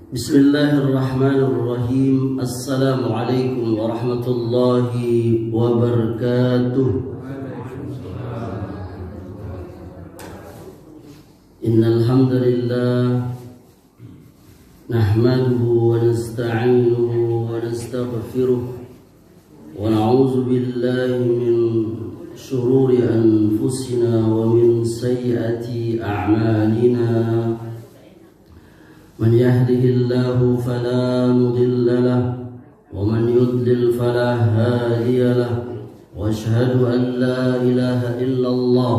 Bismillahirrahmanirrahim. Assalamualaikum warahmatullahi wabarakatuh. Innal hamdalillah nahmaduhu wa nasta'inuhu wa nastaghfiruh wa na'udzu billahi min shururi anfusina wa min sayyiati a'malina. من يهده الله فلا مضل له ومن يضلل فلا هادي له واشهد ان لا اله الا الله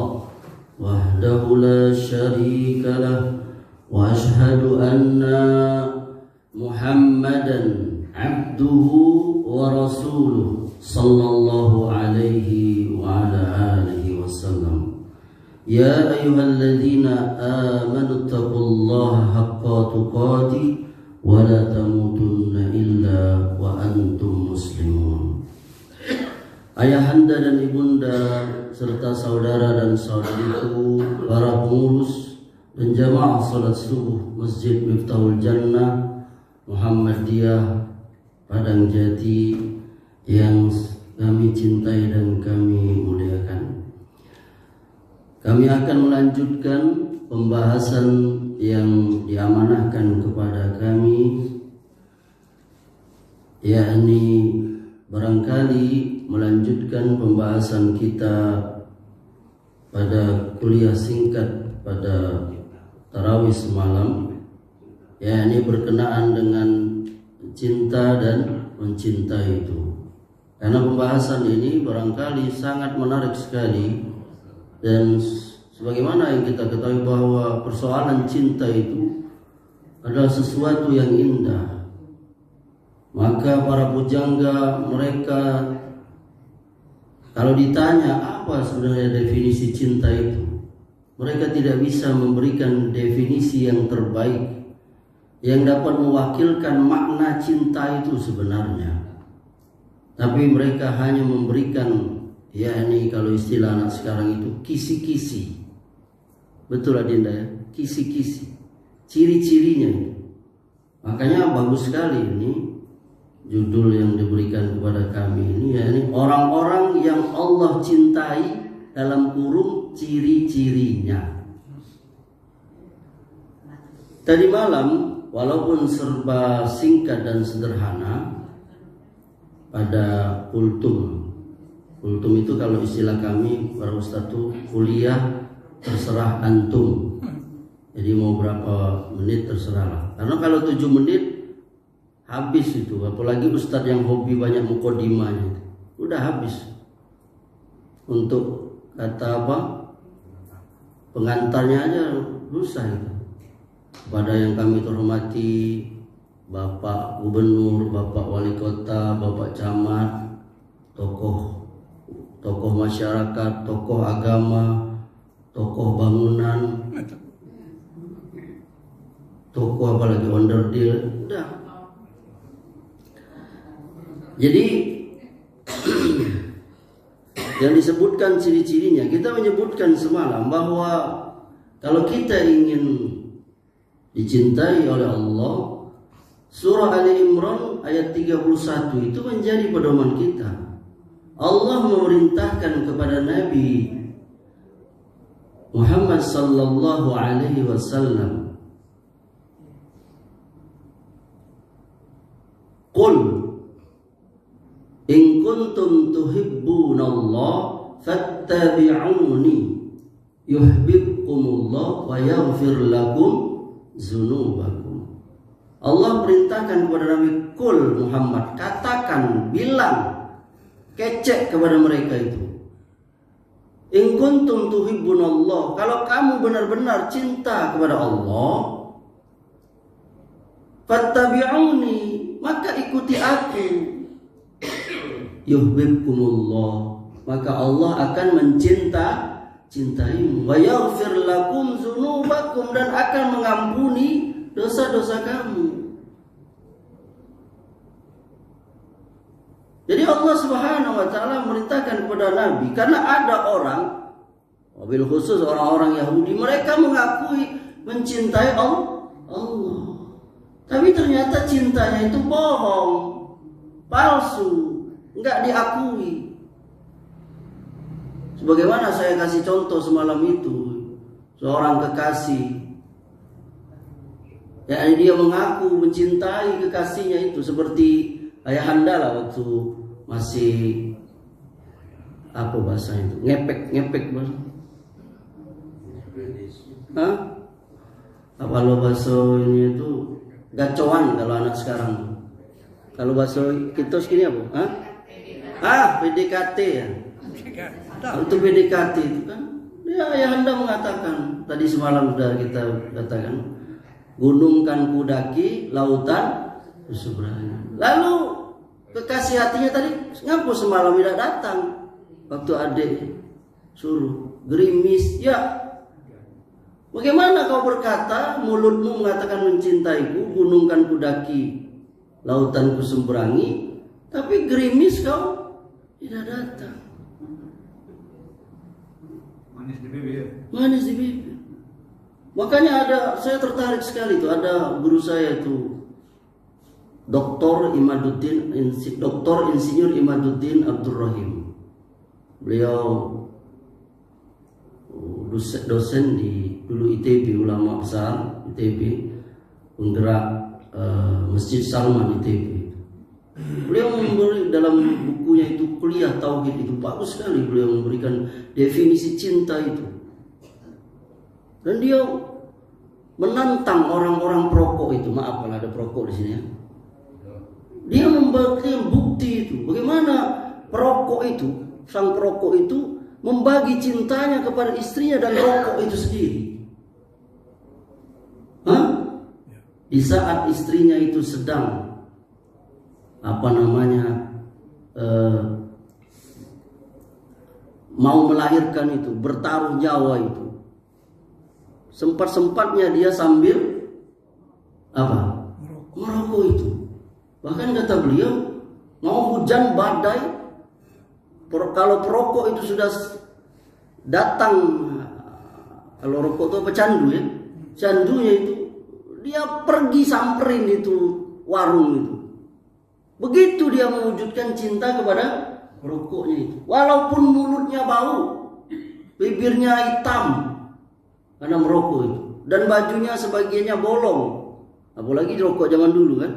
وحده لا شريك له واشهد ان محمدا عبده ورسوله صلى الله عليه وعلى اله وسلم. يا أيها الذين آمنوا اتقوا الله حق تقاته ولا تموتن إلا وأنتم مسلمون. Ayahanda dan ibunda serta saudara dan saudariku, para pengurus dan jamaah salat subuh Masjid Miftahul Jannah Muhammadiyah Padang Jati yang kami cintai dan kami muliakan. Kami akan melanjutkan pembahasan yang diamanahkan kepada kami, yakni barangkali melanjutkan pembahasan kita pada kuliah singkat pada tarawih semalam, yakni berkenaan dengan cinta dan mencintai itu. Karena pembahasan ini barangkali sangat menarik sekali. Dan sebagaimana yang kita ketahui bahwa persoalan cinta itu adalah sesuatu yang indah, maka para pujangga mereka kalau ditanya apa sebenarnya definisi cinta itu, mereka tidak bisa memberikan definisi yang terbaik yang dapat mewakilkan makna cinta itu sebenarnya. Tapi mereka hanya memberikan, yakni kalau istilah anak sekarang itu kisi-kisi. Betul Adinda ya, kisi-kisi, ciri-cirinya. Makanya bagus sekali ini judul yang diberikan kepada kami ini, yakni orang-orang yang Allah cintai dalam kurung ciri-cirinya. Tadi malam walaupun serba singkat dan sederhana pada kultum itu kalau istilah kami para ustadz itu kuliah terserah antum. Jadi mau berapa menit terserahlah. Karena kalau 7 menit habis itu, apalagi ustadz yang hobi banyak mukodimahnya, udah habis. Untuk kata apa? Pengantarnya aja susah itu. Kepada yang kami terhormati Bapak Gubernur, Bapak Wali Kota, Bapak Camat, tokoh masyarakat, tokoh agama, tokoh bangunan, tokoh apalagi onderdil, udah. Jadi yang disebutkan ciri-cirinya, kita menyebutkan semalam bahwa kalau kita ingin dicintai oleh Allah, surah Ali Imran ayat 31 itu menjadi pedoman kita. Allah memerintahkan kepada Nabi Muhammad sallallahu alaihi wasallam, "Qul in kuntum tuhibbunallah fattabi'uni yuhibbukumullah wa yaghfir lakum dzunubakum." Allah perintahkan kepada Nabi, "Qul Muhammad, katakan, bilang, kecek kepada mereka itu, in kuntum tuhibbunallah, kalau kamu benar-benar cinta kepada Allah, fattabi'uni, maka ikuti aku, yuhibbukumullah, maka Allah akan mencintaimu, wa yaghfir lakum dzunubakum, dan akan mengampuni dosa-dosa kamu. Jadi Allah Subhanahu wa taala merintahkan kepada Nabi, karena ada orang, wabil khusus orang-orang Yahudi, mereka mengakui mencintai Allah, Tapi ternyata cintanya itu bohong, palsu, nggak diakui. Sebagaimana saya kasih contoh semalam itu, seorang kekasih, ya dia mengaku mencintai kekasihnya itu seperti ayahanda lah waktu masih apa bahasa itu, ngepek bahasa. Hah? Kalau bahasa ini itu gacoan kalau anak sekarang. Kalau bahasa kita segini apa? PDKT ya. Untuk PDKT itu kan, ya ayahanda mengatakan tadi semalam sudah kita katakan, gunung kan kudaki, lautan kuseberangi. Lalu kekasih hatinya tadi ngapu semalam tidak datang waktu adik suruh gerimis. Ya, bagaimana kau berkata, mulutmu mengatakan mencintaiku, gunung kan kudaki, lautan kuseberangi, tapi gerimis kau tidak datang. Manis di bibir. Makanya saya tertarik sekali itu, ada guru saya itu Dr. Insinyur Imaduddin Abdul Rahim. Beliau dosen di dulu ITB, ulama besar ITB, penggerak Masjid Salman ITB. Beliau memberi dalam bukunya itu Kuliah Tauhid itu bagus sekali, beliau memberikan definisi cinta itu. Dan dia menantang orang-orang perokok itu, maaf kalau ada perokok di sini ya. Dia memberikan bukti itu, bagaimana perokok itu, sang perokok itu membagi cintanya kepada istrinya dan rokok itu sendiri. Di saat istrinya itu sedang mau melahirkan itu, bertaruh nyawa itu, sempat-sempatnya dia sambil merokok itu. Bahkan kata beliau, mau hujan badai, kalau perokok itu sudah datang, kalau rokok itu apa, candu ya, candunya itu dia pergi samperin itu warung itu. Begitu dia mewujudkan cinta kepada rokoknya itu. Walaupun mulutnya bau, bibirnya hitam karena merokok itu, dan bajunya sebagiannya bolong. Apalagi rokok zaman dulu kan.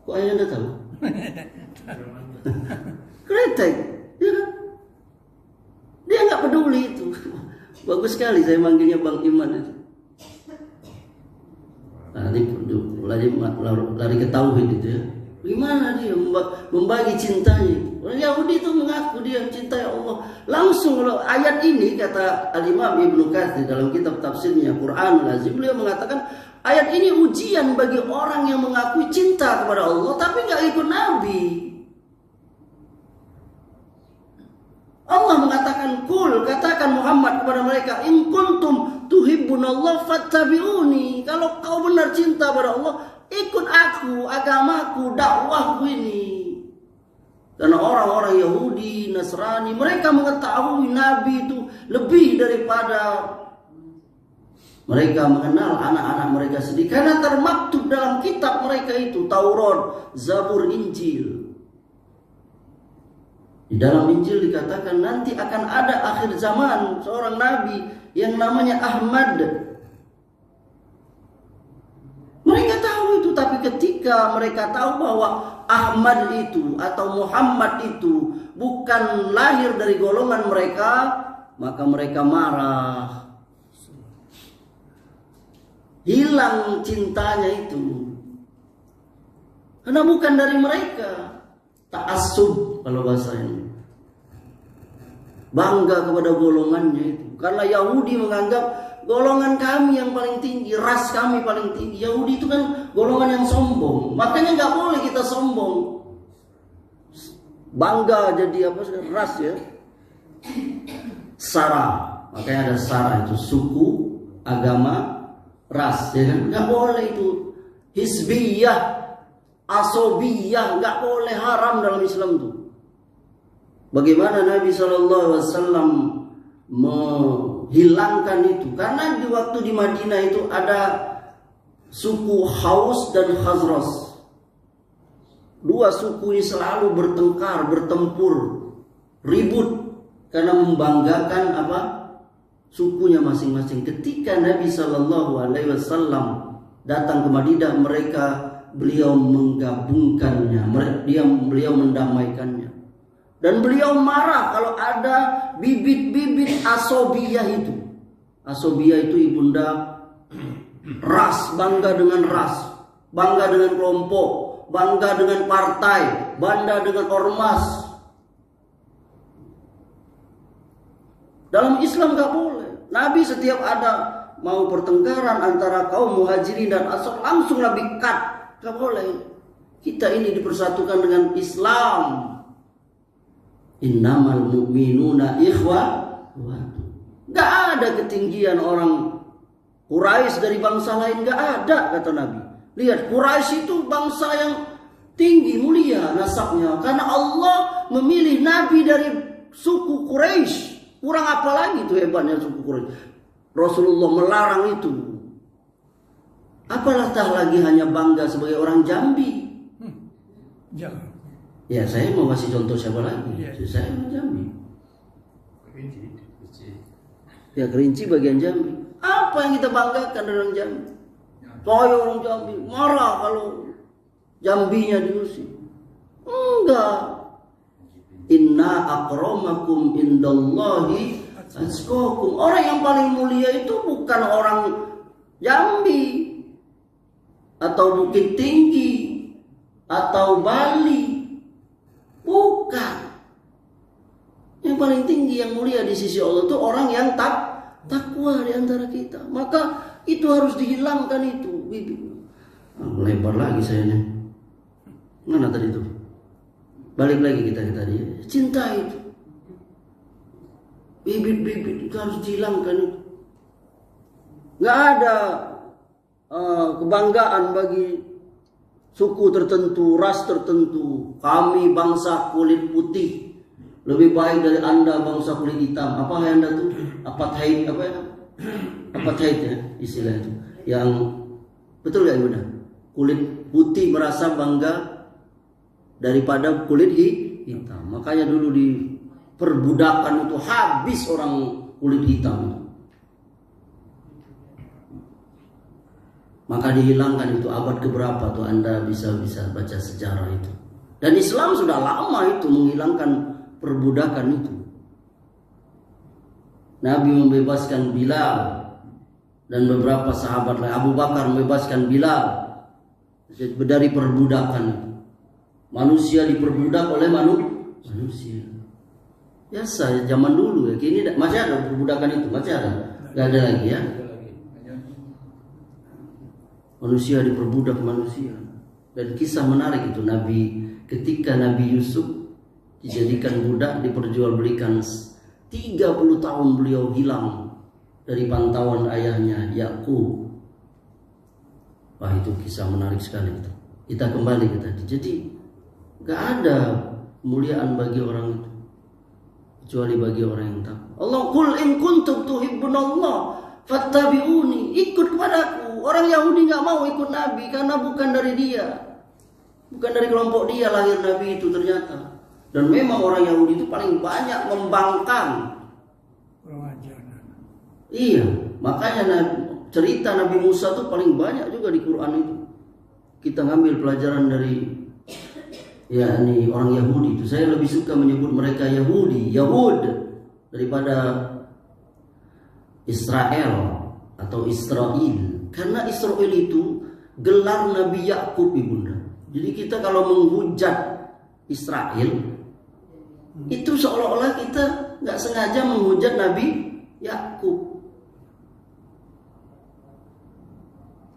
Kok Anda tahu? Kretek, ya kan? Dia nggak peduli itu. Bagus sekali saya manggilnya Bang Iman itu. Lari ke tauhid itu ya. Bagaimana dia membagi cintanya? Orang Yahudi itu mengaku dia cinta Allah. Langsung kalau ayat ini kata Al-Imam Ibnu Katsir dalam kitab tafsirnya Quranul Azim, beliau mengatakan ayat ini ujian bagi orang yang mengakui cinta kepada Allah tapi nggak ikut Nabi. Allah mengatakan, kul, katakan Muhammad kepada mereka, in kuntum tuhibbunallah fattabi'uni. Kalau kau benar cinta pada Allah, ikut aku, agamaku, dakwahku ini. Karena orang-orang Yahudi, Nasrani, mereka mengetahui Nabi itu lebih daripada mereka mengenal anak-anak mereka sendiri. Karena termaktub dalam kitab mereka itu, Taurat, Zabur, Injil. Di dalam Injil dikatakan nanti akan ada akhir zaman seorang nabi yang namanya Ahmad. Mereka tahu itu, tapi ketika mereka tahu bahwa Ahmad itu atau Muhammad itu bukan lahir dari golongan mereka, maka mereka marah. Hilang cintanya itu. Karena bukan dari mereka. Ta'assub kalau bahasa ini, bangga kepada golongannya itu. Karena Yahudi menganggap golongan kami yang paling tinggi, ras kami paling tinggi. Yahudi itu kan golongan yang sombong, makanya nggak boleh kita sombong. Bangga jadi apa? Ras ya. Sara, makanya ada sara itu suku, agama, ras, ya kan? Nggak boleh itu. Hizbiyah, asobiyah, nggak boleh, haram dalam Islam tuh. Bagaimana Nabi SAW menghilangkan itu? Karena di waktu di Madinah itu ada suku Haus dan Khazraj. Dua suku ini selalu bertengkar, bertempur, ribut karena membanggakan apa? Sukunya masing-masing. Ketika Nabi Shallallahu Alaihi Wasallam datang ke Madinah, beliau menggabungkannya, beliau mendamaikannya. Dan beliau marah kalau ada bibit-bibit asobiyah itu. Asobiyah itu ibunda ras, bangga dengan ras, bangga dengan kelompok, bangga dengan partai, bangga dengan ormas. Dalam Islam gak boleh. Nabi setiap ada mau pertengkaran antara kaum muhajirin dan ansor, langsung Nabi cut. Gak boleh. Kita ini dipersatukan dengan Islam. Innamal mu'minuna gak ada ketinggian orang Quraisy dari bangsa lain, gak ada, kata Nabi. Lihat, Quraisy itu bangsa yang tinggi, mulia nasabnya, karena Allah memilih Nabi dari suku Quraisy. Kurang apa lagi itu hebatnya suku Quraisy. Rasulullah melarang itu. Apalagi lagi hanya bangga sebagai orang Jambi. Jangan. Ya, saya mau kasih contoh siapa lagi? Ya. Saya orang Jambi. Ya, Kerinci bagian Jambi. Apa yang kita banggakan dari orang Jambi? Saya orang Jambi marah kalau Jambinya diusir. Enggak. Inna akramakum indallahi atqakum. Orang yang paling mulia itu bukan orang Jambi atau Bukit Tinggi atau Bali. Bukan. Yang paling tinggi, yang mulia di sisi Allah itu orang yang takwa di antara kita. Maka itu harus dihilangkan itu. Lebar lagi saya nih. Mana tadi itu? Balik lagi kita tadi. Cinta itu. Bibit-bibit itu harus dihilangkan itu. Nggak ada kebanggaan bagi suku tertentu, ras tertentu. Kami bangsa kulit putih lebih baik dari Anda bangsa kulit hitam. Apa yang Anda tuh? Apartheid apa ya? Apartheid ya istilah itu. Yang betul nggak Ibu? Kulit putih merasa bangga daripada kulit hitam. Makanya dulu di perbudakan itu habis orang kulit hitam itu. Maka dihilangkan itu abad keberapa tuh, Anda bisa baca sejarah itu. Dan Islam sudah lama itu menghilangkan perbudakan itu. Nabi membebaskan Bilal dan beberapa sahabat lain. Abu Bakar membebaskan Bilal dari perbudakan itu. Manusia diperbudak oleh manusia. Biasa zaman dulu ya. Kini masih ada perbudakan itu, masih ada. Gak ada lagi ya. Manusia diperbudak manusia. Dan kisah menarik itu ketika Nabi Yusuf dijadikan budak, diperjualbelikan 30 tahun beliau hilang dari pantauan ayahnya Yakub. Wah, itu kisah menarik sekali itu. Kita kembali ke tadi. Jadi gak ada kemuliaan bagi orang itu kecuali bagi orang yang takwa. Allah qul in kuntum tuhibbunallah fattabi'uni, ikut kepadaku. Orang Yahudi gak mau ikut Nabi karena bukan dari dia, bukan dari kelompok dia lahir Nabi itu ternyata. Dan memang orang Yahudi itu paling banyak membangkang. Iya, makanya cerita Nabi Musa itu paling banyak juga di Quran itu. Kita ngambil pelajaran dari yakni orang Yahudi itu. Saya lebih suka menyebut mereka Yahud daripada Israel atau Israel. Karena Israel itu gelar Nabi Yakub, Ibunda. Jadi kita kalau menghujat Israel itu seolah-olah kita nggak sengaja menghujat Nabi Yakub.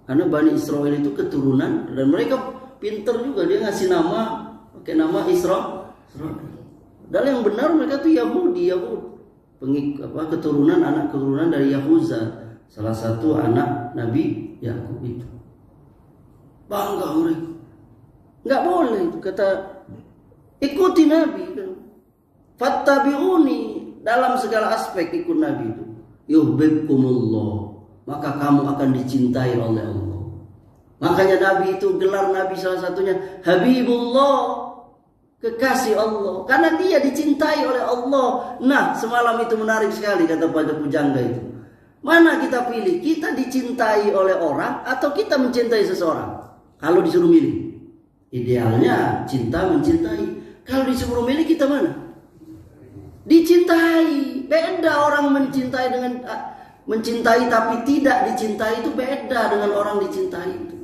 Karena Bani Israel itu keturunan dan mereka pinter juga, dia ngasih nama pakai nama Israel. Dan yang benar mereka tuh Yahud, anak keturunan dari Yahuza, salah satu anak Nabi Yakub itu. Bangga mereka. Nggak boleh kata ikuti Nabi. Fattabi'uni, dalam segala aspek ikut Nabi itu. Yuhibbukumullah, maka kamu akan dicintai oleh Allah. Makanya Nabi itu gelar Nabi salah satunya Habibullah, kekasih Allah, karena dia dicintai oleh Allah. Nah, semalam itu menarik sekali kata pada pujangga itu. Mana kita pilih? Kita dicintai oleh orang atau kita mencintai seseorang? Kalau disuruh milih, idealnya cinta mencintai. Kalau disuruh milih, kita mana? Dicintai. Beda orang mencintai dengan mencintai tapi tidak dicintai, itu beda dengan orang dicintai itu.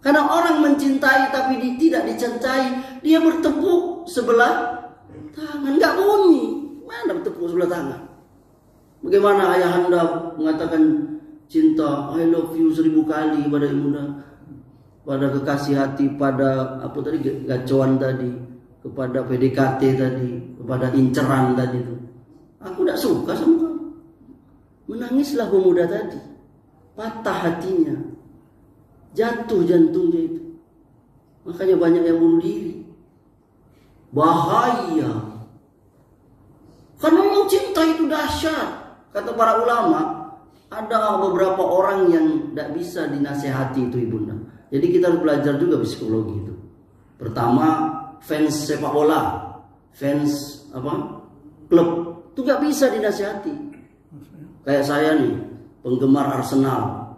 Karena orang mencintai tapi tidak dicintai, dia bertepuk sebelah tangan, nggak bunyi. Mana bertepuk sebelah tangan? Bagaimana ayahanda mengatakan cinta, I love you 1000 kali kepada ibunda, pada kekasih hati, pada apa tadi, gacoan tadi, kepada PDKT tadi, kepada inceran tadi itu. Aku tidak suka sama kamu. Menangislah pemuda tadi, patah hatinya, jatuh jantungnya itu. Makanya banyak yang bunuh diri. Bahaya. Karena memang cinta itu dahsyat. Kata para ulama, ada beberapa orang yang tidak bisa dinasehati itu ibunda. Jadi kita harus belajar juga psikologi itu. Pertama, fans sepak bola, fans klub itu nggak bisa dinasehati. Kayak saya nih, penggemar Arsenal.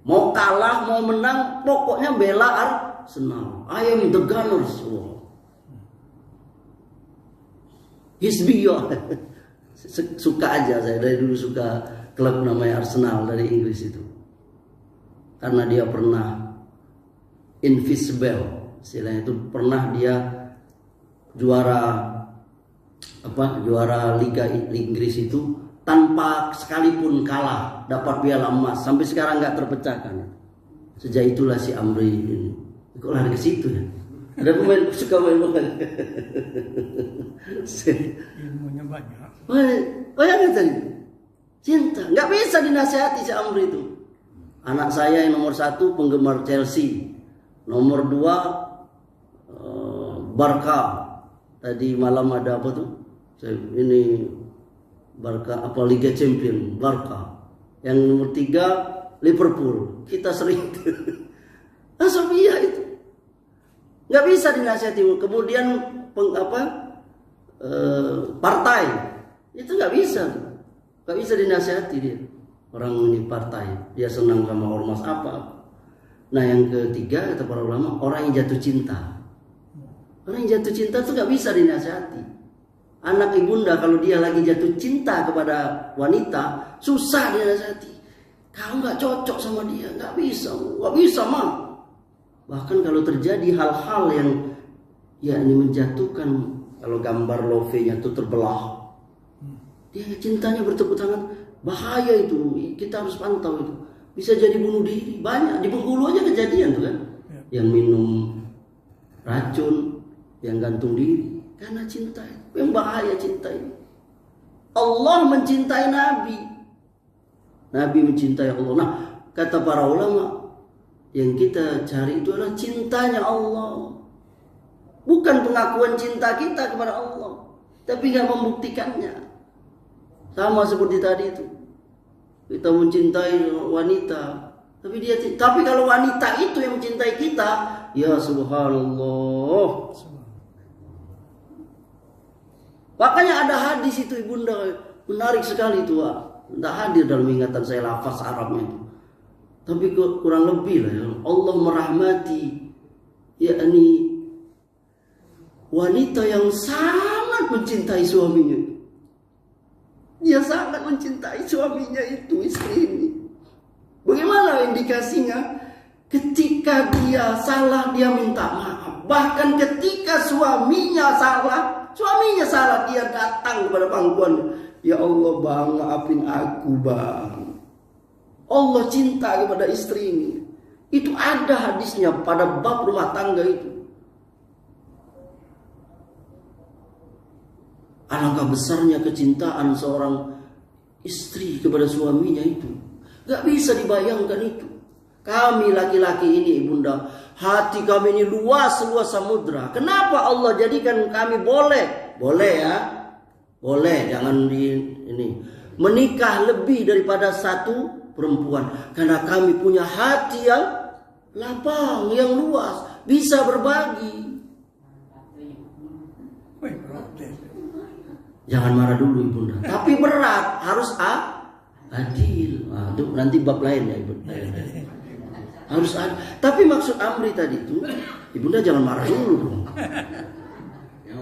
Mau kalah, mau menang, pokoknya bela Arsenal. I am the Gunners. Wow. Hisbiyah. Suka aja saya, dari dulu suka klub namanya Arsenal dari Inggris itu. Karena dia pernah invisible, istilahnya itu pernah dia juara Liga Inggris itu tanpa sekalipun kalah, dapat piala emas, sampai sekarang nggak terpecahkan. Sejak itulah si Amri ini kok lari ke situ ya. Ada pemain suka main bola. Ilmunya banyak. Bayangkan tadi, cinta nggak bisa dinasihati si Amri itu. Anak saya yang nomor 1 penggemar Chelsea, nomor 2 Barca. Tadi malam ada apa tuh? Ini Barca Liga Champion Barca. Yang nomor 3 Liverpool. Kita sering Sofia itu nggak bisa dinasihati. Kemudian partai itu nggak bisa dinasihati dia. Orang ini partai, dia senang sama ormas apa. Nah yang ketiga kata para ulama, orang yang jatuh cinta. Orang yang jatuh cinta itu nggak bisa dinasihati. Anak ibunda kalau dia lagi jatuh cinta kepada wanita, susah dinasihati. Kau nggak cocok sama dia, nggak bisa mah. Bahkan kalau terjadi hal-hal yang ini menjatuhkan, kalau gambar love-nya itu terbelah, dia cintanya bertepuk tangan, bahaya itu. Kita harus pantau itu. Bisa jadi bunuh diri. Banyak di Bengkulu aja kejadian tuh kan, yang minum racun, yang gantung diri karena cinta. Yang bahaya cinta ini. Allah mencintai Nabi. Nabi mencintai Allah. Nah, kata para ulama, yang kita cari itu adalah cintanya Allah. Bukan pengakuan cinta kita kepada Allah, tapi nggak membuktikannya. Sama seperti tadi itu. Kita mencintai wanita, tapi kalau wanita itu yang mencintai kita, ya subhanallah. Makanya ada hadis itu ibunda, menarik sekali itu. Tidak hadir dalam ingatan saya lafaz Arabnya itu, tapi kurang lebih lah ya. Allah merahmati yakni wanita yang sangat mencintai suaminya. Dia sangat mencintai suaminya itu, istri ini. Bagaimana indikasinya? Ketika dia salah, dia minta maaf. Bahkan ketika suaminya salah, dia datang kepada pangkuan. Ya Allah bang, maafin aku bang. Allah cinta kepada istri ini. Itu ada hadisnya pada bab rumah tangga itu. Alangkah besarnya kecintaan seorang istri kepada suaminya itu. Gak bisa dibayangkan itu. Kami laki-laki ini ibunda, hati kami ini luas samudra. Kenapa Allah jadikan kami boleh ya, boleh, jangan menikah lebih daripada satu perempuan. Karena kami punya hati yang lapang, yang luas, bisa berbagi. Wih, protes. Jangan marah dulu ibunda. Tapi berat, harus adil. Nah, itu nanti bab lain ya ibu. Harus adil. Tapi maksud Amri tadi itu, ibunda jangan marah dulu dong.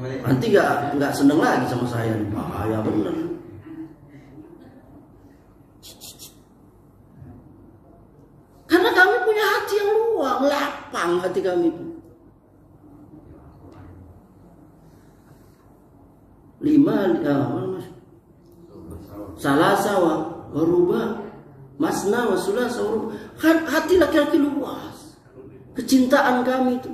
Nanti nggak seneng lagi sama saya. Bahaya bener. Karena kami punya hati yang luang, lapang hati kami itu. 5 salasa waruba masna wasulasa waruba. Hati laki-laki luas. Kecintaan kami itu.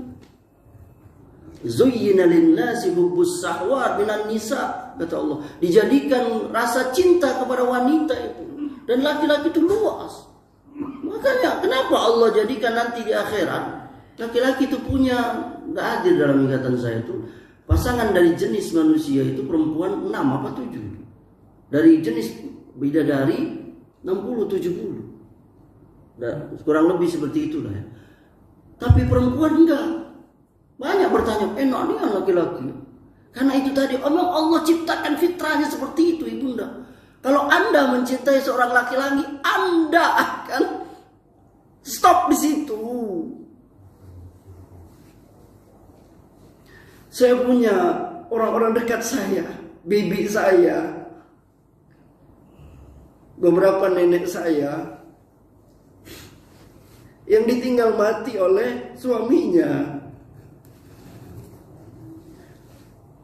Zuyyina lin-nasi hubbus sahwat minan nisa, kata Allah. Dijadikan rasa cinta kepada wanita itu dan laki-laki itu luas. Makanya kenapa Allah jadikan nanti di akhirat laki-laki itu punya, nggak adil dalam ingatan saya itu, pasangan dari jenis manusia itu perempuan 6 apa 7. Dari jenis bidadari 60-70. Nah, kurang lebih seperti itulah ya. Tapi perempuan enggak. Banyak bertanya, enak nih laki-laki. Karena itu tadi, memang Allah ciptakan fitrahnya seperti itu, ibunda. Kalau Anda mencintai seorang laki-laki, Anda akan stop di situ. Saya punya orang-orang dekat saya, bibi saya, beberapa nenek saya yang ditinggal mati oleh suaminya.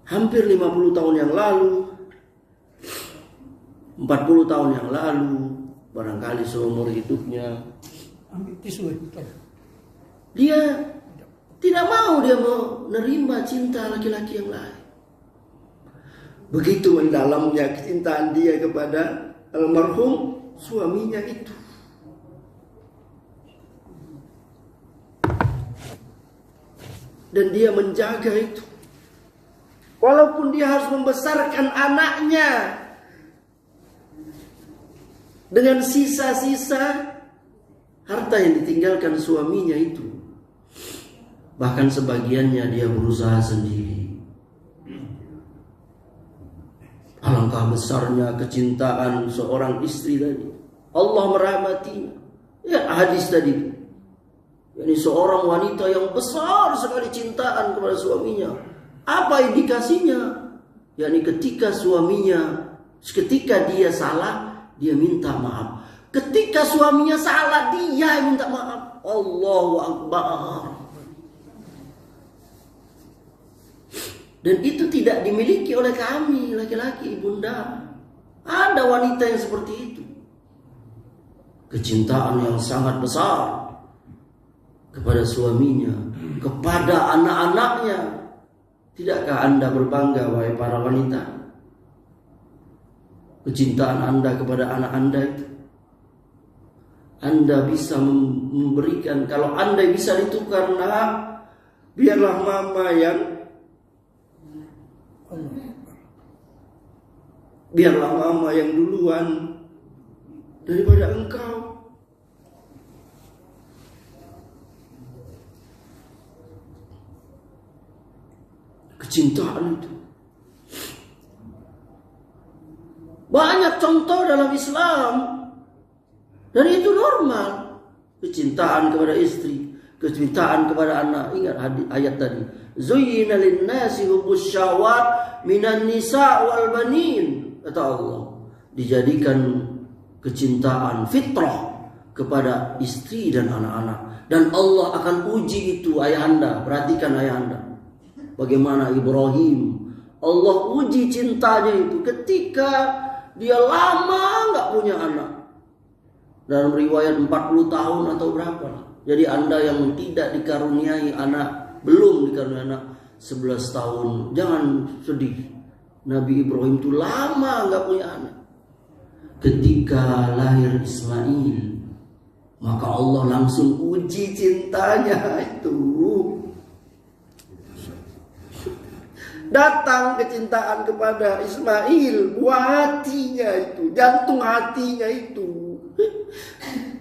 Hampir 50 tahun yang lalu, 40 tahun yang lalu, barangkali seumur hidupnya. Ambil tisu itu. Dia tidak mau, dia menerima cinta laki-laki yang lain. Begitu mendalamnya kecintaan dia kepada almarhum suaminya itu. Dan dia menjaga itu. Walaupun dia harus membesarkan anaknya dengan sisa-sisa harta yang ditinggalkan suaminya itu. Bahkan sebagiannya dia berusaha sendiri. Alangkah besarnya kecintaan seorang istri tadi. Allah merahmatinya. Ya, hadis tadi itu. Yani seorang wanita yang besar sekali cintaan kepada suaminya. Apa indikasinya? Yani ketika dia salah, dia minta maaf. Ketika suaminya salah, dia yang minta maaf. Allahu Akbar. Dan itu tidak dimiliki oleh kami, laki-laki, ibunda. Ada wanita yang seperti itu. Kecintaan yang sangat besar kepada suaminya, kepada anak-anaknya. Tidakkah Anda berbangga, wahai para wanita? Kecintaan Anda kepada anak Anda itu. Anda bisa memberikan, kalau Anda bisa ditukar, nah, biarlah mama yang duluan daripada engkau. Kecintaan itu banyak contoh dalam Islam, dan itu normal. Kecintaan kepada istri, kecintaan kepada anak. Ingat ayat tadi, zuyyina lin-nasi hubbus syahwat minan nisa wal banin, kata Allah. Dijadikan kecintaan fitrah kepada istri dan anak-anak, dan Allah akan uji itu ayahanda. Perhatikan ayahanda, bagaimana Ibrahim, Allah uji cintanya itu ketika dia lama nggak punya anak. Dalam riwayat 40 tahun atau berapa. Jadi Anda yang tidak dikaruniai anak, belum dikaruniai anak 11 tahun, jangan sedih. Nabi Ibrahim itu lama nggak punya anak. Ketika lahir Ismail, maka Allah langsung uji cintanya itu. Datang kecintaan kepada Ismail, buah hatinya itu, jantung hatinya itu.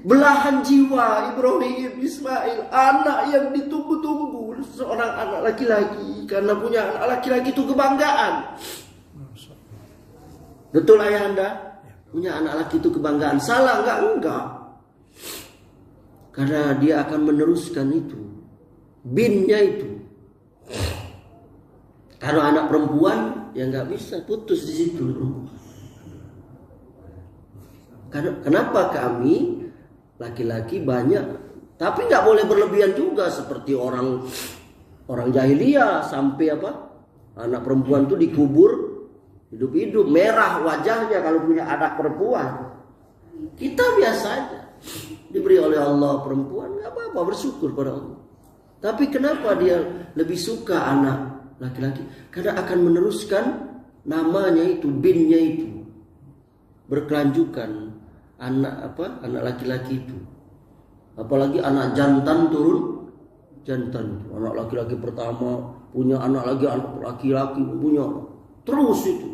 Belahan jiwa Ibrahim Ismail, anak yang ditunggu-tunggu, seorang anak laki-laki. Karena punya anak laki-laki itu kebanggaan. Betul ayah anda? Punya anak laki itu kebanggaan. Salah enggak? Enggak. Karena dia akan meneruskan itu. Binnya itu. Kalau anak perempuan, ya nggak bisa, putus di situ. Kenapa kami laki-laki banyak, tapi nggak boleh berlebihan juga seperti orang jahiliyah sampai anak perempuan tuh dikubur hidup-hidup, merah wajahnya kalau punya anak perempuan. Kita biasa aja, diberi oleh Allah perempuan, nggak apa-apa, bersyukur pada Allah. Tapi kenapa dia lebih suka anak laki-laki? Karena akan meneruskan namanya itu, binnya itu, berkelanjutan anak laki-laki itu. Apalagi anak jantan turun jantan itu. Anak laki-laki pertama punya anak lagi, anak laki-laki punya, terus itu.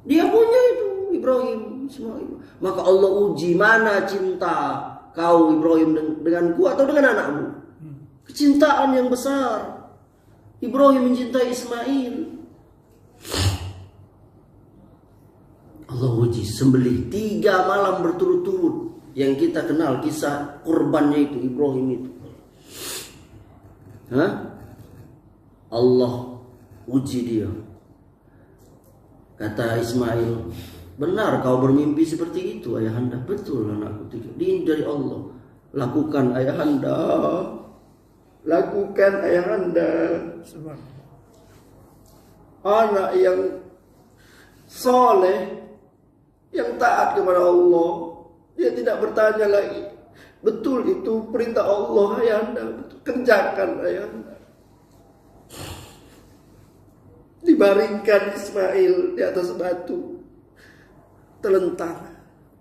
Dia punya itu Ibrahim Ismail. Maka Allah uji, mana cinta kau Ibrahim denganku atau dengan anakmu? Kecintaan yang besar. Ibrahim mencintai Ismail. Allah uji, sembelih 3 malam berturut-turut. Yang kita kenal kisah kurbannya itu, Ibrahim itu. Allah uji dia. Kata Ismail, benar kau bermimpi seperti itu ayahanda? Betul anakku, ini dari Allah. Lakukan ayahanda. Lakukan ayahanda. Anak yang soleh, yang taat kepada Allah, dia tidak bertanya lagi. Betul itu perintah Allah ayahanda, betul. Kerjakan ayahanda. Dibaringkan Ismail di atas batu, terlentang,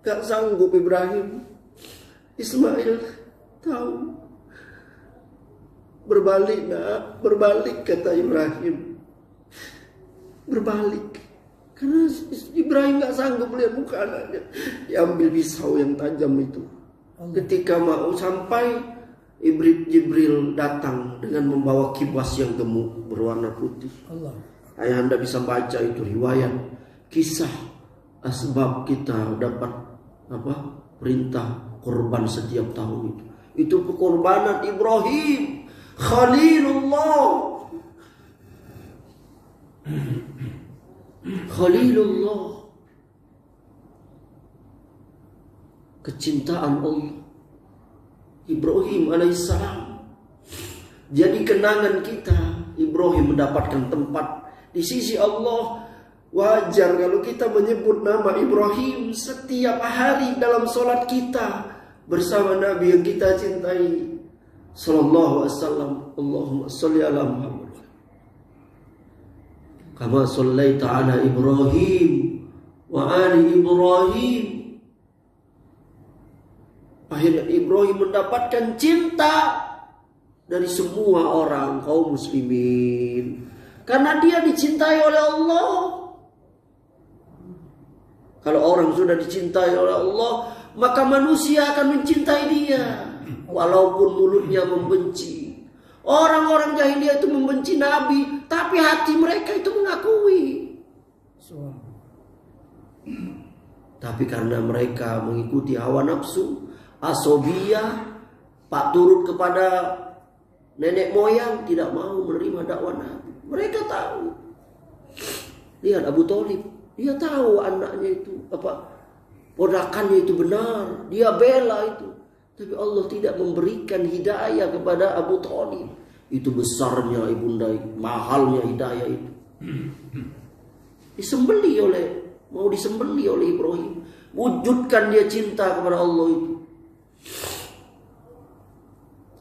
gak sanggup Ibrahim. Ismail tahu. Berbalik nak, berbalik kata Ibrahim. Berbalik. Karena Ibrahim gak sanggup melihat muka anaknya. Diambil pisau yang tajam itu. Ketika mau sampai, Jibril datang dengan membawa kibas yang gemuk berwarna putih. Ayahanda bisa baca itu riwayat kisah asbab kita dapat perintah korban setiap tahun itu. Itu pengorbanan Ibrahim Khalilullah. Khalilullah. Kecintaan Allah. Ibrahim alaihissalam. Jadi kenangan kita, Ibrahim mendapatkan tempat di sisi Allah. Wajar kalau kita menyebut nama Ibrahim setiap hari dalam sholat kita bersama Nabi yang kita cintai sallallahu alaihi wasallam. Allahumma sholli ala Muhammad kama shallaita ala Ibrahim wa ali Ibrahim. Akhirnya Ibrahim mendapatkan cinta dari semua orang kaum muslimin karena dia dicintai oleh Allah. Kalau orang sudah dicintai oleh Allah, maka manusia akan mencintai dia walaupun mulutnya membenci. Orang-orang jahiliyah itu membenci Nabi, tapi hati mereka itu mengakui. Tapi karena mereka mengikuti hawa nafsu, asobiyah, pak turut kepada nenek moyang, tidak mau menerima dakwah Nabi. Mereka tahu. Lihat Abu Thalib, dia tahu anaknya itu ponakannya itu benar, dia bela itu. Tapi Allah tidak memberikan hidayah kepada Abu Thalib. Itu besarnya ibunda, mahalnya hidayah itu. Mau disembeli oleh Ibrahim. Wujudkan dia cinta kepada Allah itu.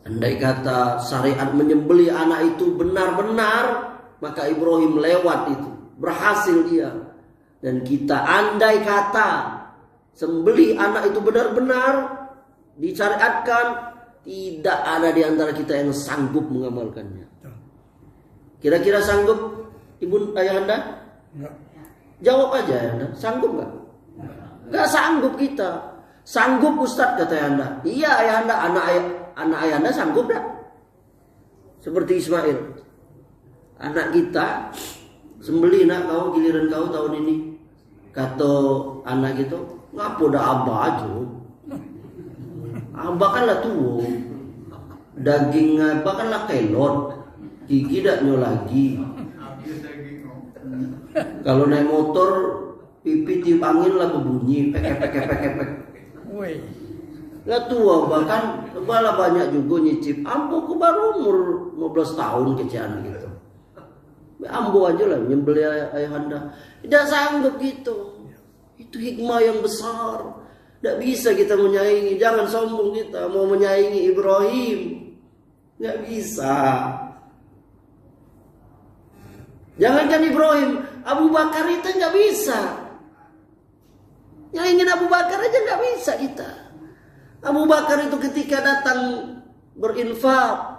Andai kata syariat menyembeli anak itu benar-benar, maka Ibrahim lewat itu, berhasil dia. Dan kita andai kata sembeli anak itu benar-benar disyariatkan, tidak ada di antara kita yang sanggup mengamalkannya. Kira-kira sanggup ibu ayahanda? Enggak. Jawab aja ayahanda, sanggup enggak? Enggak sanggup kita. Sanggup Ustadz, kata ayahanda. Iya ayahanda, anak ayahanda sanggup dah. Seperti Ismail. Anak kita, sembeli nak kau, giliran kau tahun ini. Kata anak gitu, ngapo dah abah aja. Abah kan lah tua. Daging abah kan lah kelot. Gigi dak nyo lagi. Kalau naik motor, pipi tiup angin lah berbunyi. Pek. Woi. Lah tua bahkan bala banyak juga nyicip. Ambo ku baru umur 15 tahun kecil anak gitu. Ambo aja lah nyembeli ayahanda. Tidak sanggup gitu. Itu hikmah yang besar. Tidak bisa kita menyaingi. Jangan sombong kita mau menyaingi Ibrahim. Nggak bisa. Jangankan Ibrahim, Abu Bakar itu nggak bisa. Yang ingin Abu Bakar aja nggak bisa kita. Abu Bakar itu ketika datang berinfak,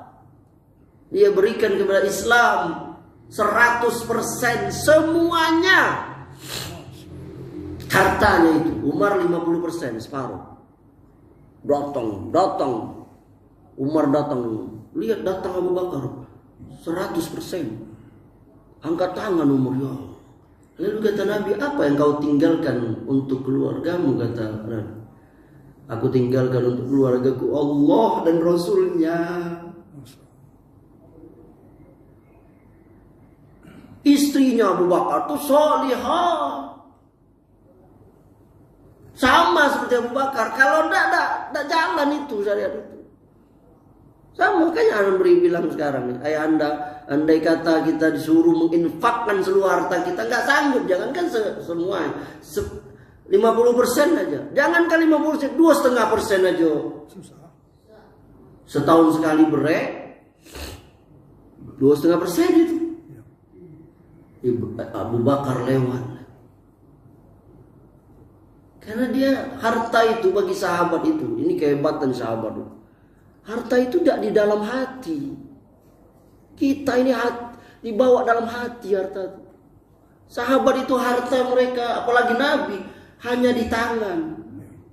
dia berikan kepada Islam 100% semuanya. Hartanya itu. Umar 50% separuh. Datang. Umar datang. Lihat datang Abu Bakar 100%. Angkat tangan Umar, ya. Lalu kata Nabi, apa yang kau tinggalkan untuk keluargamu? Kata Nabi, aku tinggalkan untuk keluargaku Allah dan Rasulnya. Istrinya Abu Bakar itu salihah. Sama seperti Abu Bakar. Kalau tidak jalan itu syariat itu. Sama makanya Anda beri bilang sekarang, ayah anda, andai kata kita disuruh menginfakkan seluruh harta kita, nggak sanggup. Jangankan semua, 50% aja. Jangankan 50%, 2,5% aja. Susah. Setahun sekali berek, 2,5% itu. Abu Bakar lewat. Karena dia harta itu bagi sahabat itu, ini kehebatan sahabat itu. Harta itu tidak di dalam hati. Kita ini dibawa dalam hati harta itu. Sahabat itu harta mereka, apalagi Nabi, hanya di tangan.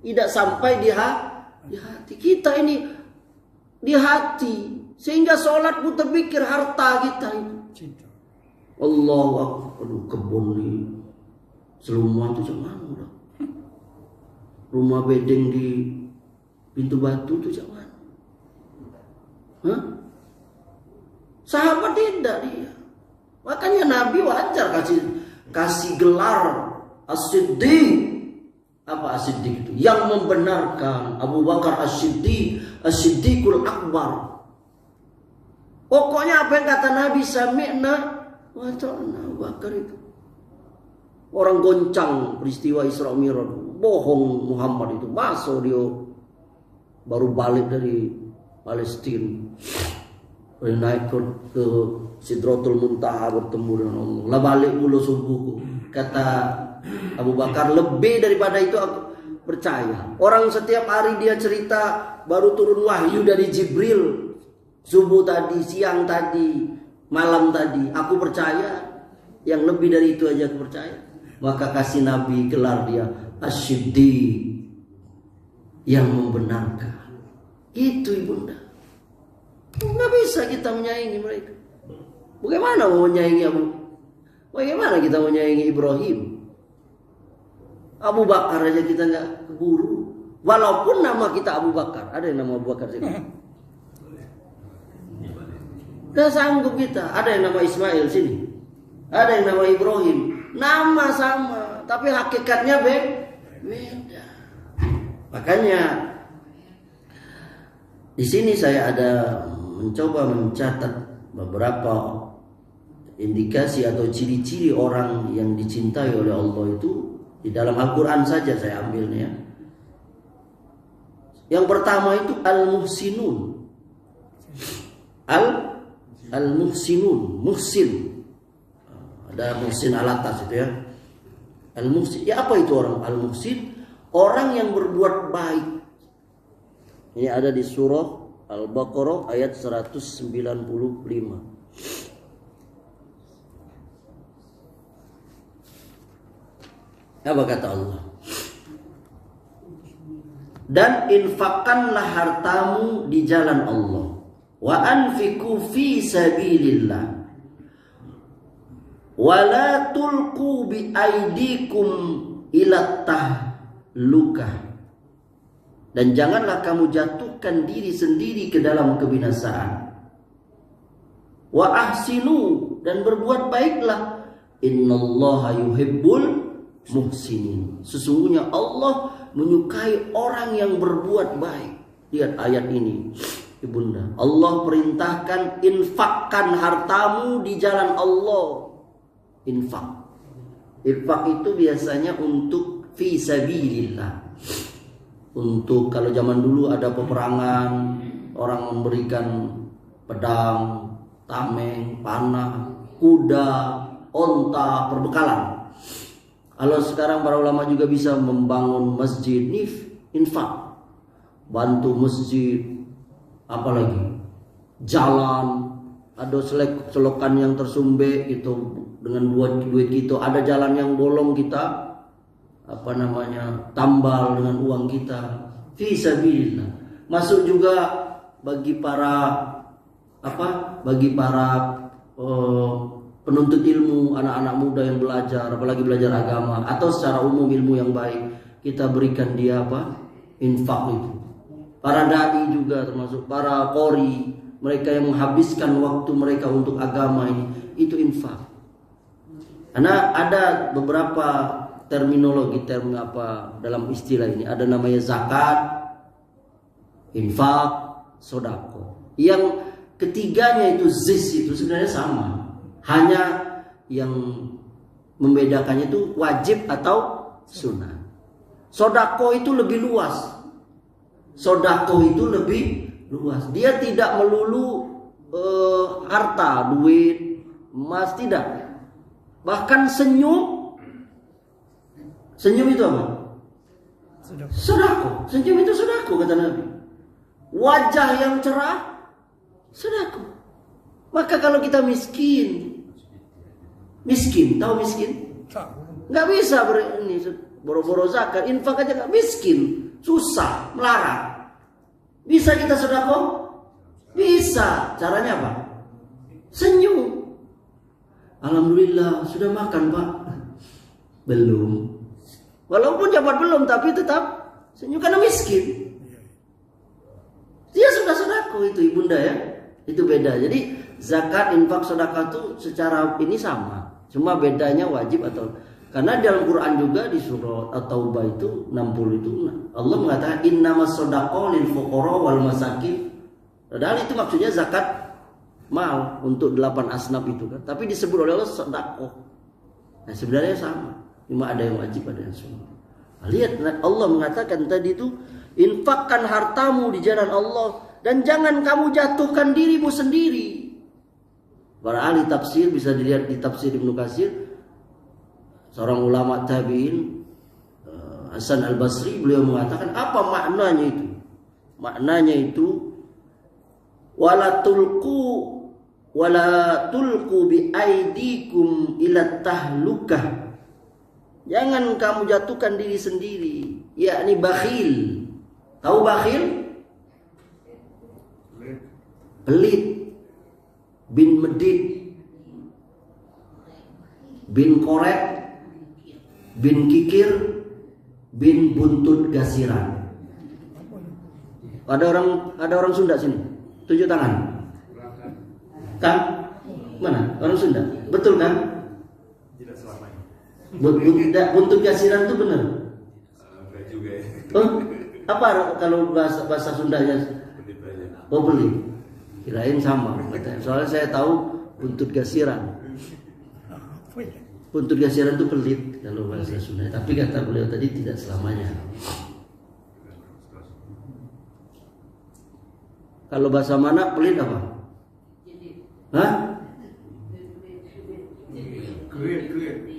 Tidak sampai di hati. Kita ini di hati. Sehingga sholat pun terpikir harta kita itu. Cinta. Allahu Akbar. Aduh, kebun di Seluma itu macam mana? Rumah bedeng di Pintu Batu itu macam mana? Hah? Sahabat tidak dia. Makanya Nabi wajar kasih gelar As-Siddiq. Apa As-Siddiq itu? Yang membenarkan. Abu Bakar As-Siddiq, As-Siddiqul Akbar. Pokoknya apa yang kata Nabi, sami'na wa ta'na. Abu Bakar itu orang goncang peristiwa Isra Mi'raj. Bohong Muhammad itu. Masuk dia baru balik dari Palestina, naik ke Sidratul Muntaha bertemu dengan Allah. Lah balik mulu subuhku. Kata Abu Bakar, lebih daripada itu aku percaya. Orang setiap hari dia cerita baru turun wahyu dari Jibril. Subuh tadi, siang tadi, malam tadi. Aku percaya. Yang lebih dari itu aja aku percaya. Maka kasih Nabi gelar dia As-Siddiq, yang membenarkan. Itu ibunda. Nggak bisa kita menyaingi mereka. Bagaimana mau menyaingi Bagaimana kita menyaingi Ibrahim? Abu Bakar aja kita nggak keburu. Walaupun nama kita Abu Bakar. Ada yang nama Abu Bakar sini? Nggak sanggup kita. Ada yang nama Ismail sini. Ada yang nama Ibrahim. Nama sama, tapi hakikatnya beda. Makanya di sini saya ada mencoba mencatat beberapa indikasi atau ciri-ciri orang yang dicintai oleh Allah itu di dalam Al-Quran saja saya ambilnya. Yang pertama itu Al-Muhsinun. Al-Muhsinun, Muhsin. Ada Muhsin al atas itu ya. Al-Muhsin. Ya apa itu orang Al-Muhsin? Orang yang berbuat baik. Ini ada di surah Al-Baqarah ayat 195. Apa kata Allah? Dan infakkanlah hartamu di jalan Allah. Wa anfiqu fi sabilillah. Wa la tulqu bi aidikum ila tahlukah. Dan janganlah kamu jatuhkan diri sendiri ke dalam kebinasaan. Wa ahsinu, dan berbuat baiklah. Innallaha yuhibbul muhsinin. Sesungguhnya Allah menyukai orang yang berbuat baik. Lihat ayat ini, Ibunda. Allah perintahkan infakkan hartamu di jalan Allah. Infak. Infak itu biasanya untuk fi sabilillah. Untuk kalau zaman dulu ada peperangan, orang memberikan pedang, tameng, panah, kuda, onta, perbekalan. Kalau sekarang para ulama juga bisa membangun masjid, infak, bantu masjid, apalagi jalan, ada selokan yang tersumbat itu dengan duit kita, ada jalan yang bolong kita tambal dengan uang kita, fi sabilillah. Masuk juga bagi para penuntut ilmu, anak-anak muda yang belajar, apalagi belajar agama atau secara umum ilmu yang baik, kita berikan dia infak itu. Para dai juga termasuk para qori, mereka yang menghabiskan waktu mereka untuk agama ini, itu infak. Karena ada beberapa terminologi dalam istilah ini, ada namanya zakat, infak, sodako. Yang ketiganya itu itu sebenarnya sama. Hanya yang membedakannya itu wajib atau sunnah. Sodako itu lebih luas. Sodako itu lebih luas. Dia tidak melulu harta, duit, emas, tidak. Bahkan senyum itu apa? Sodako. Senyum itu sodako, kata Nabi. Wajah yang cerah, sodako. Maka kalau kita miskin, tahu miskin? Nggak bisa boro-boro zakat, infak aja nggak, miskin, susah, melarat. Bisa kita sodako? Bisa. Caranya apa? Senyum. Alhamdulillah, sudah makan Pak? Belum. Walaupun jabat belum, tapi tetap senyum karena miskin. Dia sudah sodako itu, Ibunda ya. Itu beda. Jadi zakat, infak, sedekah itu secara ini sama. Cuma bedanya wajib atau, karena dalam Quran juga di surat At-Taubah itu 60 itu Allah mengatakan innamas shadaqah lil fuqara wal masakin. Padahal itu maksudnya zakat mal untuk 8 asnaf itu kan. Tapi disebut oleh Allah sedekah. Nah, sebenarnya sama. Cuma ada yang wajib, ada yang sunnah. Lihat Allah mengatakan tadi itu, infakkan hartamu di jalan Allah dan jangan kamu jatuhkan dirimu sendiri. Para ahli tafsir bisa dilihat di tafsir Ibnu Katsir, seorang ulama tabi'in, Hasan Al-Basri, beliau mengatakan apa maknanya itu? Maknanya itu wala tulqu bi aidikum ila tahlukah. Jangan kamu jatuhkan diri sendiri, yakni bakhil. Tahu bakhil? Pelit, bin medit, bin korek, bin kikir, bin buntut gasiran. Ada orang Sunda sini. Tunjuk tangan. Kan? Mana? Orang Sunda. Betul kan? Tidak selamanya. Buntut gasiran itu benar. Enggak juga ya. Oh, apa kalau bahasa Sundanya? Oh, pelit. Kirain sama. Soalnya saya tahu buntut gasiran. Buntut gasiran itu pelit kalau bahasa Sunda. Tapi kata beliau tadi tidak selamanya. Kalau bahasa mana pelit apa? Hah?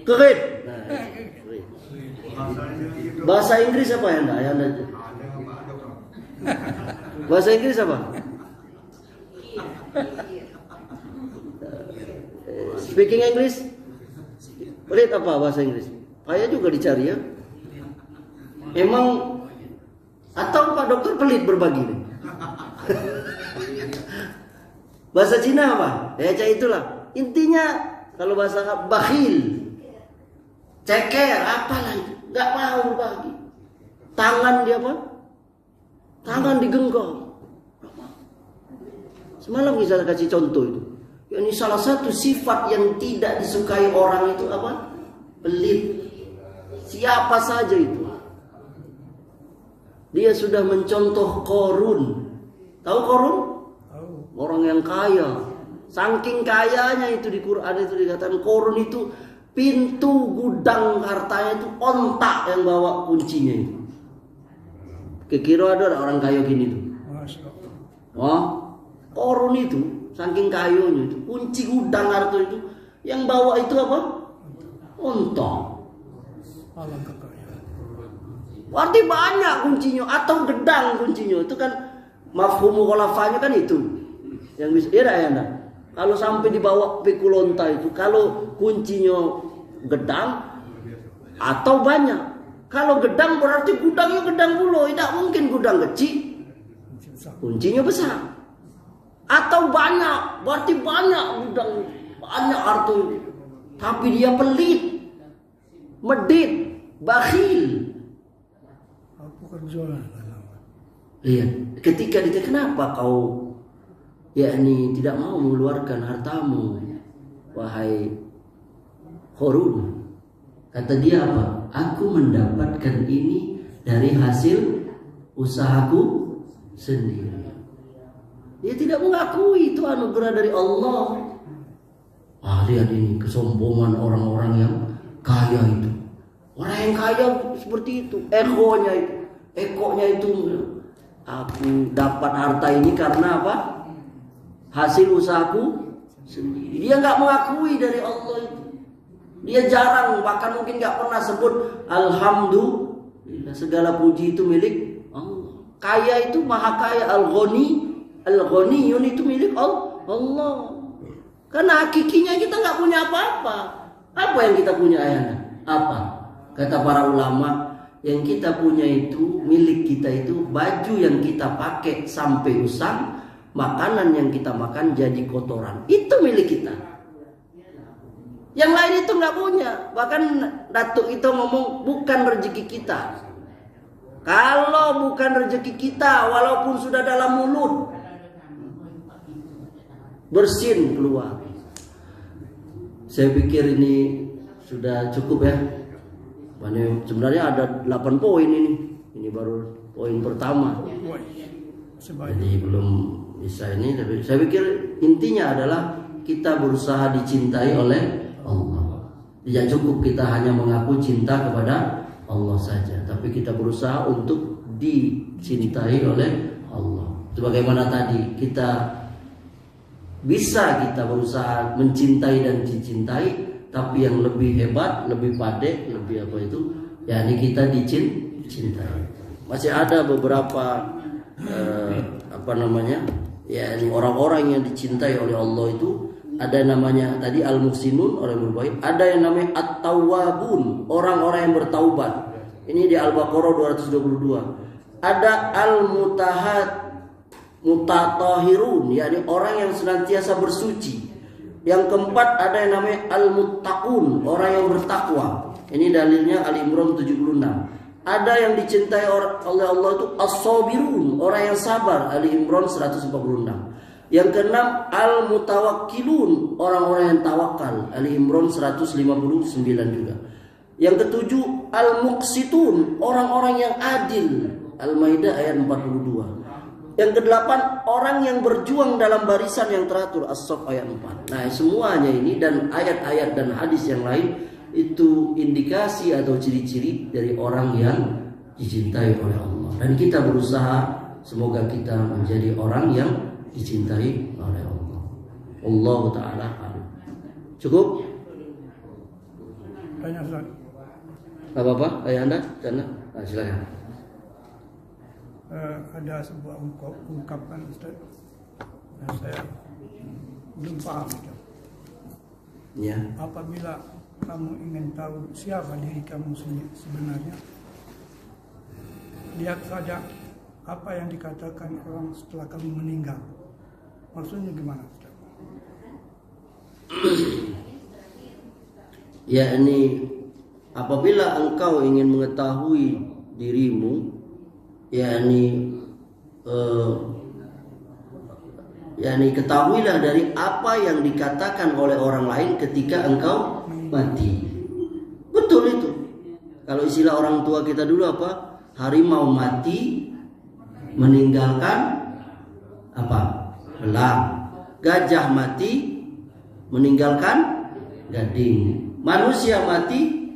Kerit. Nah, bahasa Inggris apa ya Anda? Bahasa Inggris apa? Speaking English? Pelit apa bahasa Inggris? Saya juga dicari ya. Emang Atau Pak Dokter pelit berbagi nih? Bahasa Cina apa? Ya itulah. Intinya kalau bahasa Arab bakhil, ceker, apalah itu, nggak mau berbagi. Tangan dia apa? Tangan digenggam. Semalam bisa kasih contoh itu. Ini salah satu sifat yang tidak disukai orang itu apa? Pelit. Siapa saja itu. Dia sudah mencontoh Korun. Tahu Korun? Orang yang kaya. Saking kayanya itu di Quran itu dikatakan Korun itu pintu gudang hartanya itu ontak yang bawa kuncinya itu. Kira ada orang kaya gini tuh. Oh, Korun itu saking kayanya itu kunci gudang harta itu yang bawa itu apa? Ontak. Berarti banyak kuncinya atau gedang kuncinya itu kan mafhumu khalafahnya kan itu. Yang bisa ya Anda. Kalau sampai dibawa pikulonta itu, kalau kuncinya gedang atau banyak. Kalau gedang berarti gudangnya gedang dulu, tidak mungkin gudang kecil. Kuncinya besar. Atau banyak, berarti banyak gudang, banyak harta itu. Tapi dia pelit, medit, bakhil. Lihat, ketika ditanya kenapa kau yakni tidak mau mengeluarkan hartamu, wahai Korun, kata dia apa? Aku mendapatkan ini dari hasil usahaku sendiri. Dia tidak mengakui itu anugerah dari Allah. Lihat ini kesombongan orang-orang yang kaya itu. Orang yang kaya seperti itu, ekonya itu aku dapat harta ini karena apa? Hasil usahaku sendiri. Dia nggak mengakui dari Allah itu. Dia jarang, bahkan mungkin nggak pernah sebut alhamdulillah, segala puji itu milik Allah. Kaya itu maha kaya, al-ghaniyun itu milik Allah. Karena hakikinya kita nggak punya apa-apa. Apa yang kita punya ayahnya? Apa? Kata para ulama, yang kita punya itu milik kita itu baju yang kita pakai sampai usang. Makanan yang kita makan jadi kotoran. Itu milik kita. Yang lain itu nggak punya. Bahkan Datuk itu ngomong bukan rezeki kita. Kalau bukan rezeki kita, walaupun sudah dalam mulut, bersin keluar. Saya pikir ini sudah cukup ya. Sebenarnya ada 8 poin ini. Ini baru poin pertama. Jadi belum bisa ini, tapi saya pikir intinya adalah kita berusaha dicintai oleh Allah. Tidak cukup kita hanya mengaku cinta kepada Allah saja, tapi kita berusaha untuk dicintai oleh Allah. Sebagaimana tadi kita berusaha mencintai dan dicintai, tapi yang lebih hebat, lebih pandai, lebih apa itu, yakni kita dicintai. Masih ada beberapa ya ini orang-orang yang dicintai oleh Allah itu ada yang namanya tadi al-muhsinun, orang yang berbaik, ada yang namanya at-tawwabun, orang-orang yang bertaubat. Ini di Al-Baqarah 222. Ada mutatahhirun, yakni orang yang senantiasa bersuci. Yang keempat ada yang namanya al-muttaqun, orang yang bertakwa. Ini dalilnya Ali Imran 76. Ada yang dicintai oleh Allah itu as-sabirun, orang yang sabar, Ali Imran 146. Yang keenam al-mutawakkilun, orang-orang yang tawakal, Ali Imran 159 juga. Yang ketujuh al-muqsitun, orang-orang yang adil, Al-Maidah ayat 42. Yang kedelapan orang yang berjuang dalam barisan yang teratur, As-Saff ayat 4. Nah, semuanya ini dan ayat-ayat dan hadis yang lain itu indikasi atau ciri-ciri dari orang yang dicintai oleh Allah. Dan kita berusaha semoga kita menjadi orang yang dicintai oleh Allah. Allah Ta'ala. Cukup? Tanya Ustaz. Apa-apa? Ayah Anda? Silakan. Ada sebuah ungkapan Ustaz yang saya belum paham. Ya. Apabila kamu ingin tahu siapa diri kamu sebenarnya, lihat saja apa yang dikatakan orang setelah kamu meninggal? Maksudnya gimana, Ustaz? Yakni apabila engkau ingin mengetahui dirimu, yakni ketahuilah dari apa yang dikatakan oleh orang lain ketika engkau mati. Betul itu. Kalau istilah orang tua kita dulu apa? Harimau mati meninggalkan apa? Belang. Gajah mati meninggalkan gading. Manusia mati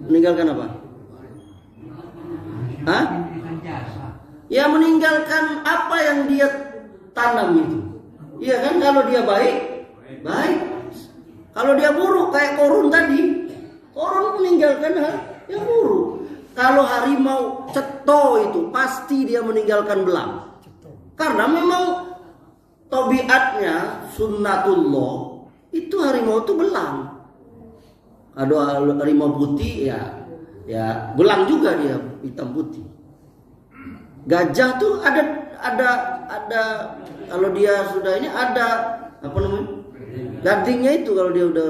meninggalkan apa? Ya meninggalkan apa yang dia tanam itu. Iya kan, kalau dia baik, baik. Kalau dia buruk kayak korun tadi, korun meninggalkan hal yang buruk. Kalau harimau ceto itu pasti dia meninggalkan belang. Karena memang tabiatnya sunnatullah itu harimau itu belang. Ada harimau putih ya belang juga dia, hitam putih. Gajah tuh ada kalau dia sudah ini ada apa namanya? Gadingnya itu kalau dia udah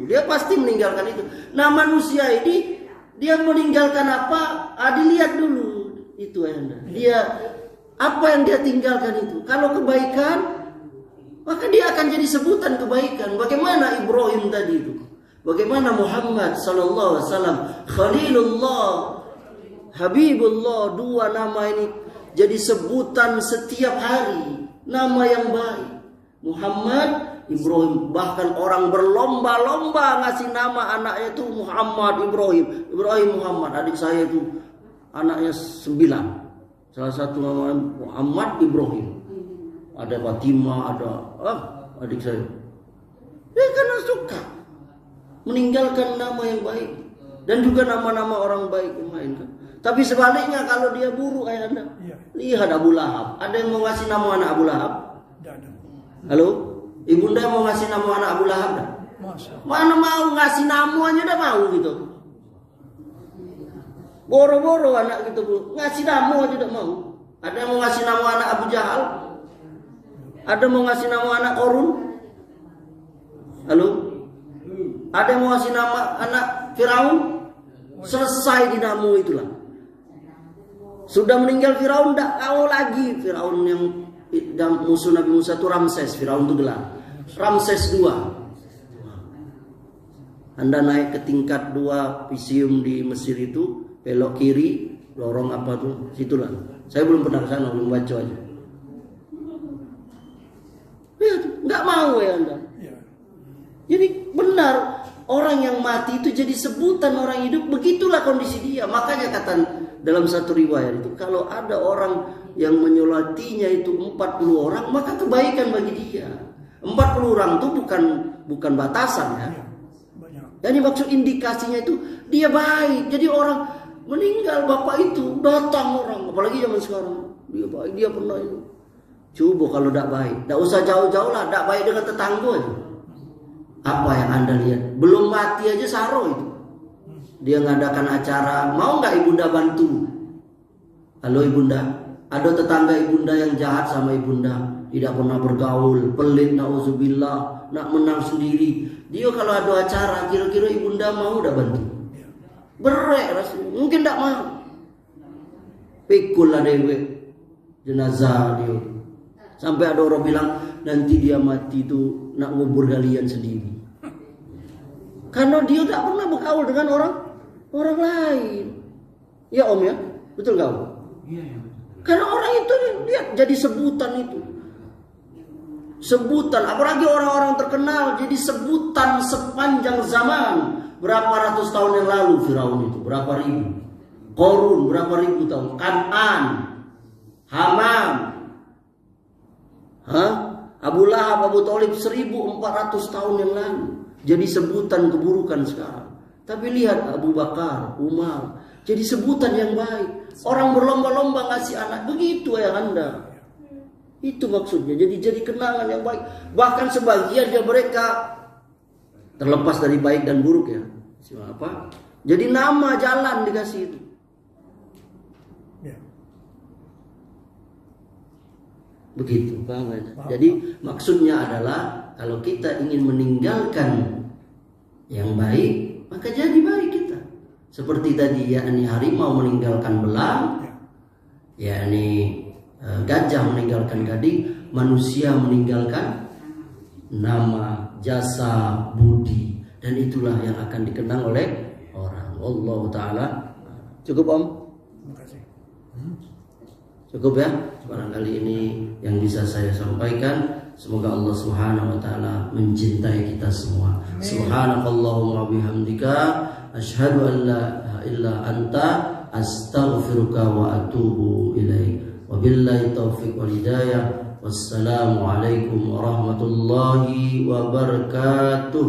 dia pasti meninggalkan itu. Nah, manusia ini dia meninggalkan apa? Dilihat dulu itu Anda. Dia apa yang dia tinggalkan itu. Kalau kebaikan maka dia akan jadi sebutan kebaikan. Bagaimana Ibrahim tadi itu? Bagaimana Muhammad sallallahu alaihi wasallam, Khalilullah, Habibullah, dua nama ini jadi sebutan setiap hari, nama yang baik. Muhammad, Ibrahim, bahkan orang berlomba-lomba ngasih nama anaknya itu Muhammad Ibrahim, Ibrahim Muhammad. Adik saya itu anaknya 9. Salah satu nama Muhammad Ibrahim. Ada Fatimah, ada adik saya. Ya karena suka meninggalkan nama yang baik dan juga nama-nama orang baik yang lain kan. Tapi sebaliknya kalau dia buruk kayak Anda. Iya. Lihat Abu Lahab. Ada yang mau ngasih nama anak Abu Lahab? Tidak ada. Halo? Ibunda mau ngasih nama anak Abu Lahab dah? Mana mau ngasih nama aja dah mau gitu. Boro-boro anak gitu bu. Ngasih nama aja dah mau. Ada yang mau ngasih nama anak Abu Jahal? Ada mau ngasih nama anak Korun? Halo? Ada yang mau ngasih nama anak Firaun? Selesai dinamo itulah. Sudah meninggal Firaun, tidak tahu lagi. Firaun yang musuh Nabi Musa itu Ramses. Firaun itu gelar Ramses II. Anda naik ke tingkat 2 Pisium di Mesir itu, belok kiri, lorong apa tuh, situlah. Saya belum pernah ke sana, belum baca aja. Lihat, nggak mau ya Anda. Jadi benar, orang yang mati itu jadi sebutan orang hidup. Begitulah kondisi dia. Makanya kata dalam satu riwayat itu, kalau ada orang yang menyolatinya itu 40 orang, maka kebaikan bagi dia. 40 orang itu bukan batasan ya. Jadi maksud indikasinya itu dia baik. Jadi orang meninggal bapak itu datang orang, apalagi zaman sekarang. Dia baik, dia pernah itu. Coba kalau tidak baik, tidak usah jauh-jauh lah, tidak baik dengan tetangga itu. Apa yang Anda lihat? Belum mati aja saro itu. Dia ngadakan acara, mau nggak ibunda bantu? Halo ibunda, ada tetangga ibunda yang jahat sama ibunda, tidak pernah bergaul, pelit, nauzubillah, nak menang sendiri. Dia kalau ada acara, kira-kira ibunda mau nggak bantu? Berek rasanya, mungkin tidak mau. Pikul lah dewe jenazah dia. Sampai ada orang bilang nanti dia mati itu nak ngubur kalian sendiri. Karena dia tak pernah bergaul dengan orang lain. Ya Om ya, betul gak Om? Iya. Karena orang itu lihat jadi sebutan itu. Sebutan, apalagi orang-orang terkenal jadi sebutan sepanjang zaman. Berapa ratus tahun yang lalu Firaun itu, berapa ribu. Korun berapa ribu tahun. Kan'an, Hamam, Abu Lahab, Abu Thalib 1400 tahun yang lalu. Jadi sebutan keburukan sekarang. Tapi lihat Abu Bakar, Umar, jadi sebutan yang baik. Orang berlomba-lomba ngasih anak, begitu ya Anda. Itu maksudnya. Jadi kenangan yang baik. Bahkan sebagian dari mereka terlepas dari baik dan buruk ya. Siapa? Jadi nama jalan dikasih itu. Begitu, paham kan? Jadi maksudnya adalah kalau kita ingin meninggalkan yang baik, maka jadi baik kita. Seperti tadi, yakni harimau meninggalkan belang, yakni gajah meninggalkan gading, manusia meninggalkan nama, jasa, budi, dan itulah yang akan dikenang oleh orang. Allah Ta'ala. Cukup Om? Terima kasih. Cukup ya, barangkali ini yang bisa saya sampaikan. Semoga Allah Subhanahu wa taala mencintai kita semua. Subhanakallahumma bihamdika asyhadu an la ilaha illa anta astaghfiruka wa atubu ilaik. Wabillahi taufiq wal hidayah. Wassalamu alaikum warahmatullahi wabarakatuh.